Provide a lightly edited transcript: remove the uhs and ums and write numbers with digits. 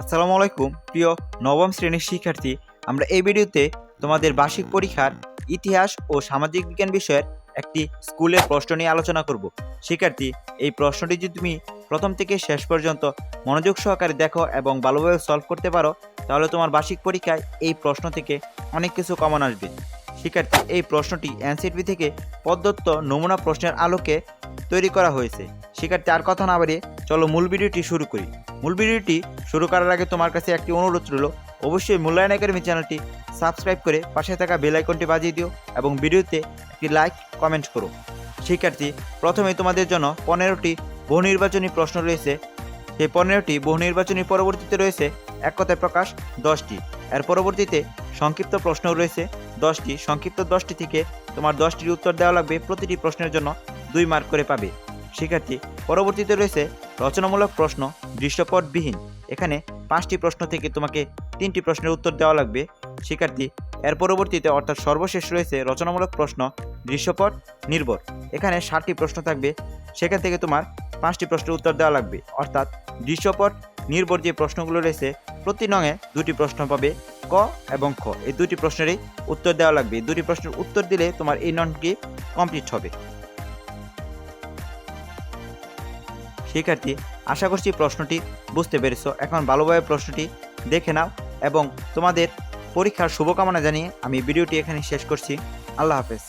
আসসালামু আলাইকুম প্রিয় নবম শ্রেণীর শিক্ষার্থী। আমরা এই ভিডিওতে তোমাদের বার্ষিক পরীক্ষার ইতিহাস ও সামাজিক বিজ্ঞান বিষয়ের একটি স্কুলের প্রশ্ন নিয়ে আলোচনা করব। শিক্ষার্থী, এই প্রশ্নটি যদি তুমি প্রথম থেকে শেষ পর্যন্ত মনোযোগ সহকারে দেখো এবং ভালোভাবে সলভ করতে পারো, তাহলে তোমার বার্ষিক পরীক্ষায় এই প্রশ্ন থেকে অনেক কিছু কমন আসবে। শিক্ষার্থী, এই প্রশ্নটি এনসিটিভি থেকে প্রদত্ত নমুনা প্রশ্নের আলোকে তৈরি করা হয়েছে। শিক্ষার্থী, আর কথা না বাড়িয়ে চলো মূল ভিডিওটি শুরু করি। মূল ভিডিওটি শুরু করার আগে তোমার কাছে একটি অনুরোধ রইল, অবশ্যই মূল্যায়ন একাডেমি চ্যানেলটি সাবস্ক্রাইব করে পাশে থাকা বেল আইকনটি বাজিয়ে দিও এবং ভিডিওতে একটি লাইক কমেন্ট করো। শিক্ষার্থী, প্রথমেই তোমাদের জন্য 15টি বহু নির্বাচনী প্রশ্ন রয়েছে। সেই 15টি বহু নির্বাচনী পরবর্তীতে রয়েছে এক কথায় প্রকাশ 10টি। এর পরবর্তীতে সংক্ষিপ্ত প্রশ্ন রয়েছে 10টি। সংক্ষিপ্ত 10টি থেকে তোমার 10টির উত্তর দেওয়া লাগবে। প্রতিটি প্রশ্নের জন্য 2 মার্ক করে পাবে। শিক্ষার্থী, পরবর্তীতে রয়েছে রচনামূলক প্রশ্ন দৃশ্যপটবিহীন। এখানে 5টি প্রশ্ন থেকে তোমাকে 3টি প্রশ্নের উত্তর দেওয়া লাগবে। শিক্ষার্থী, এর পরবর্তীতে অর্থাৎ সর্বশেষ রয়েছে রচনামূলক প্রশ্ন দৃশ্যপট নির্ভর। এখানে 7টি প্রশ্ন থাকবে, সেখান থেকে তোমার 5টি প্রশ্নের উত্তর দেওয়া লাগবে। অর্থাৎ দৃশ্যপট নির্ভর যে প্রশ্নগুলো রয়েছে প্রতি নঙে 2টি প্রশ্ন পাবে, ক এবং খ। এই 2টি প্রশ্নেরই উত্তর দেওয়া লাগবে। 2টি প্রশ্নের উত্তর দিলে তোমার এই নংটি কমপ্লিট হবে। শিক্ষার্থী, আশা করছি প্রশ্নটি বুঝতে পেরেছো। এখন ভালোভাবে প্রশ্নটি দেখে নাও এবং তোমাদের পরীক্ষার শুভকামনা জানিয়ে আমি ভিডিওটি এখানে শেষ করছি। আল্লাহ হাফেজ।